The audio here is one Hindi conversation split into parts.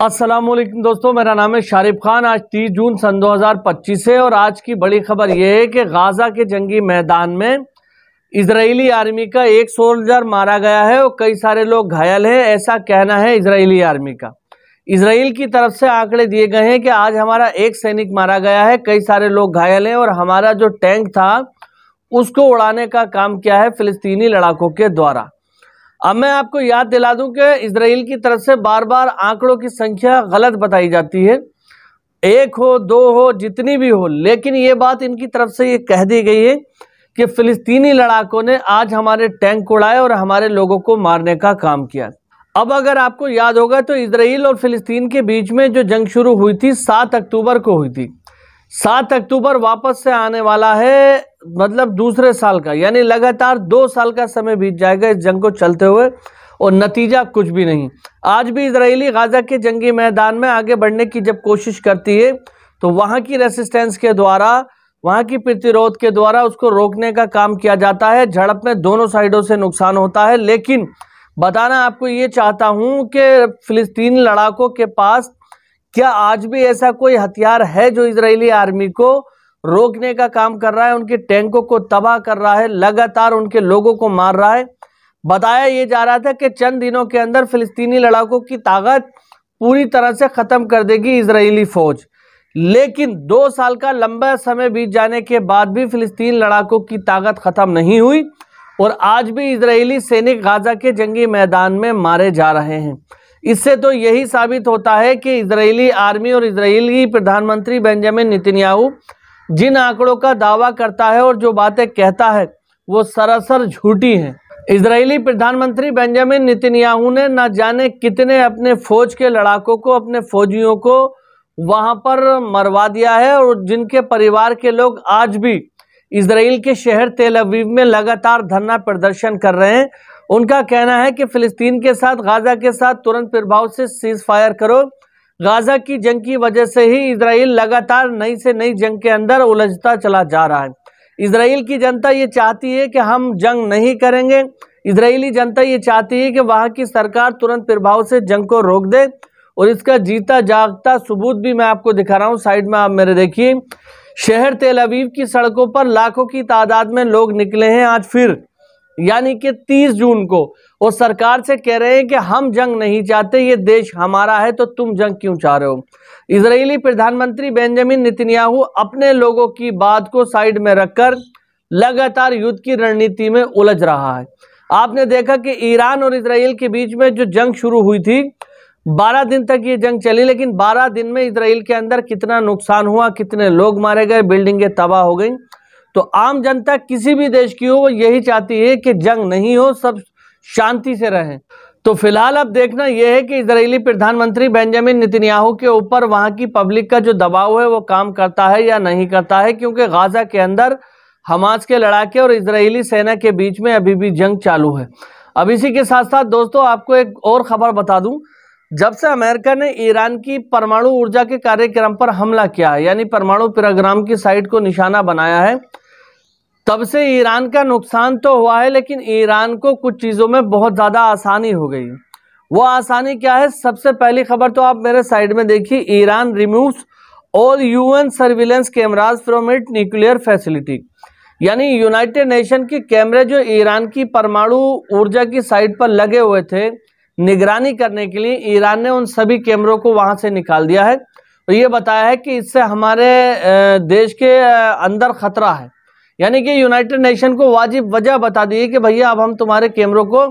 अस्सलामुअलैकुम दोस्तों, मेरा नाम है शारिफ खान। आज 30 जून सन 2025 है और आज की बड़ी खबर यह है कि गाजा के जंगी मैदान में इजरायली आर्मी का एक सोल्जर मारा गया है और कई सारे लोग घायल हैं, ऐसा कहना है इजरायली आर्मी का। इजराइल की तरफ से आंकड़े दिए गए हैं कि आज हमारा एक सैनिक मारा गया है, कई सारे लोग घायल हैं और हमारा जो टैंक था उसको उड़ाने का काम किया है फिलिस्तीनी लड़ाकों के द्वारा। अब मैं आपको याद दिला दूं कि इजराइल की तरफ से बार बार आंकड़ों की संख्या गलत बताई जाती है, एक हो दो हो जितनी भी हो, लेकिन ये बात इनकी तरफ से ये कह दी गई है कि फिलिस्तीनी लड़ाकों ने आज हमारे टैंक उड़ाए और हमारे लोगों को मारने का काम किया। अब अगर आपको याद होगा तो इजराइल और फिलिस्तीन के बीच में जो जंग शुरू हुई थी 7 अक्टूबर को हुई थी। 7 अक्टूबर वापस से आने वाला है, मतलब दूसरे साल का, यानी लगातार 2 साल का समय बीत जाएगा इस जंग को चलते हुए और नतीजा कुछ भी नहीं। आज भी इजरायली गाजा के जंगी मैदान में आगे बढ़ने की जब कोशिश करती है तो वहां की रेसिस्टेंस के द्वारा, वहां की प्रतिरोध के द्वारा उसको रोकने का काम किया जाता है। झड़प में दोनों साइडों से नुकसान होता है, लेकिन बताना आपको ये चाहता हूं कि फिलिस्तीनी लड़ाकों के पास क्या आज भी ऐसा कोई हथियार है जो इजरायली आर्मी को रोकने का काम कर रहा है, उनके टैंकों को तबाह कर रहा है, लगातार उनके लोगों को मार रहा है। बताया ये जा रहा था कि चंद दिनों के अंदर फिलिस्तीनी लड़ाकों की ताकत पूरी तरह से खत्म कर देगी इजरायली फौज, लेकिन 2 साल का लंबा समय बीत जाने के बाद भी फिलिस्तीन लड़ाकों की ताकत खत्म नहीं हुई और आज भी इजरायली सैनिक गाजा के जंगी मैदान में मारे जा रहे हैं। इससे तो यही साबित होता है कि इजरायली आर्मी और इजरायली प्रधानमंत्री बेंजामिन नेतन्याहू जिन आंकड़ों का दावा करता है और जो बातें कहता है वो सरासर झूठी हैं। इजरायली प्रधानमंत्री बेंजामिन नेतन्याहू ने न जाने कितने अपने फौज के लड़ाकों को, अपने फौजियों को वहां पर मरवा दिया है और जिनके परिवार के लोग आज भी इजराइल के शहर तेल अवीव में लगातार धरना प्रदर्शन कर रहे हैं। उनका कहना है कि फिलिस्तीन के साथ, गाजा के साथ तुरंत प्रभाव से सीज फायर करो। गाजा की जंग की वजह से ही इजराइल लगातार नई से नई जंग के अंदर उलझता चला जा रहा है। इजराइल की जनता ये चाहती है कि हम जंग नहीं करेंगे, इजरायली जनता ये चाहती है कि वहां की सरकार तुरंत प्रभाव से जंग को रोक दे और इसका जीता जागता सबूत भी मैं आपको दिखा रहा हूं। साइड में आप मेरे देखिए, शहर तेल अवीव की सड़कों पर लाखों की तादाद में लोग निकले हैं आज फिर, यानी कि 30 जून को, और सरकार से कह रहे हैं कि हम जंग नहीं चाहते, ये देश हमारा है, तो तुम जंग क्यों चाह रहे हो। इजरायली प्रधानमंत्री बेंजामिन नेतन्याहू अपने लोगों की बात को साइड में रखकर लगातार युद्ध की रणनीति में उलझ रहा है। आपने देखा कि ईरान और इजराइल के बीच में जो जंग शुरू हुई थी 12 दिन तक ये जंग चली, लेकिन 12 दिन में इजराइल के अंदर कितना नुकसान हुआ, कितने लोग मारे गए, बिल्डिंगें तबाह हो गई। तो आम जनता किसी भी देश की हो वो यही चाहती है कि जंग नहीं हो, सब शांति से रहें। तो फिलहाल अब देखना यह है कि इजरायली प्रधानमंत्री बेंजामिन नेतन्याहू के ऊपर वहां की पब्लिक का जो दबाव है वो काम करता है या नहीं करता है, क्योंकि गाजा के अंदर हमास के लड़ाके और इजरायली सेना के बीच में अभी भी जंग चालू है। अब इसी के साथ साथ दोस्तों आपको एक और खबर बता दूं, जब से अमेरिका ने ईरान की परमाणु ऊर्जा के कार्यक्रम पर हमला किया है, यानी परमाणु प्रोग्राम की साइट को निशाना बनाया है, तब से ईरान का नुकसान तो हुआ है, लेकिन ईरान को कुछ चीज़ों में बहुत ज़्यादा आसानी हो गई। वो आसानी क्या है? सबसे पहली खबर तो आप मेरे साइड में देखिए, Iran removes all UN surveillance cameras from it nuclear facility, यानी यूनाइटेड नेशन के कैमरे जो ईरान की परमाणु ऊर्जा की साइट पर लगे हुए थे निगरानी करने के लिए, ईरान ने उन सभी कैमरों को वहां से निकाल दिया है और ये बताया है कि इससे हमारे देश के अंदर खतरा है। यानी कि यूनाइटेड नेशन को वाजिब वजह बता दी है कि भैया अब हम तुम्हारे कैमरों को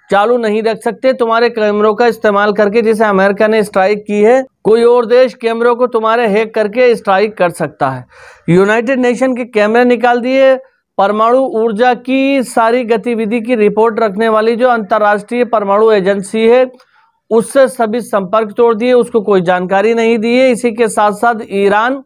चालू नहीं रख सकते, तुम्हारे कैमरों का इस्तेमाल करके, जैसे अमेरिका ने स्ट्राइक की है, कोई और देश कैमरों को तुम्हारे हैक करके स्ट्राइक कर सकता है। यूनाइटेड नेशन के कैमरे निकाल दिए। परमाणु ऊर्जा की सारी गतिविधि की रिपोर्ट रखने वाली जो अंतर्राष्ट्रीय परमाणु एजेंसी है उससे सभी संपर्क तोड़ दिए, उसको कोई जानकारी नहीं दी है। इसी के साथ साथ ईरान,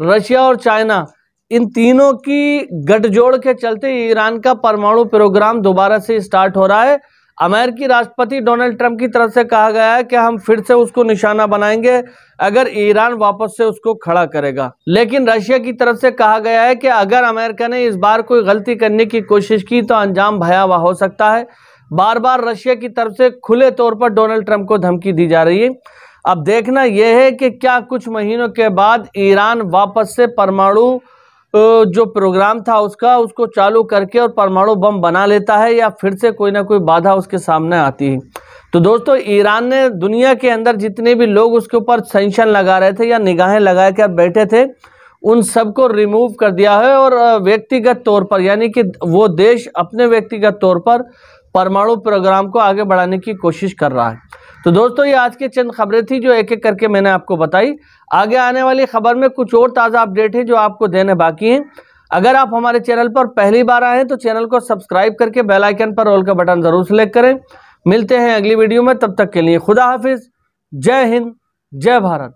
रशिया और चाइना, इन तीनों की गठजोड़ के चलते ईरान का परमाणु प्रोग्राम दोबारा से स्टार्ट हो रहा है। अमेरिकी राष्ट्रपति डोनाल्ड ट्रंप की तरफ से कहा गया है कि हम फिर से उसको निशाना बनाएंगे अगर ईरान वापस से उसको खड़ा करेगा, लेकिन रशिया की तरफ से कहा गया है कि अगर अमेरिका ने इस बार कोई गलती करने की कोशिश की तो अंजाम भयावह हो सकता है। बार बार रशिया की तरफ से खुले तौर पर डोनाल्ड ट्रंप को धमकी दी जा रही है। अब देखना यह है कि क्या कुछ महीनों के बाद ईरान वापस से परमाणु जो प्रोग्राम था उसको चालू करके और परमाणु बम बना लेता है, या फिर से कोई ना कोई बाधा उसके सामने आती है। तो दोस्तों, ईरान ने दुनिया के अंदर जितने भी लोग उसके ऊपर सैंक्शन लगा रहे थे या निगाहें लगा कर बैठे थे, उन सबको रिमूव कर दिया है और व्यक्तिगत तौर पर, यानी कि वो देश अपने व्यक्तिगत तौर पर परमाणु प्रोग्राम को आगे बढ़ाने की कोशिश कर रहा है। तो दोस्तों, ये आज की चंद खबरें थी जो एक एक करके मैंने आपको बताई। आगे आने वाली खबर में कुछ और ताज़ा अपडेट है जो आपको देने बाकी हैं। अगर आप हमारे चैनल पर पहली बार आए हैं तो चैनल को सब्सक्राइब करके बेल आइकन पर ऑल का बटन जरूर सेलेक्ट करें। मिलते हैं अगली वीडियो में, तब तक के लिए खुदा हाफिज। जय हिंद, जय भारत।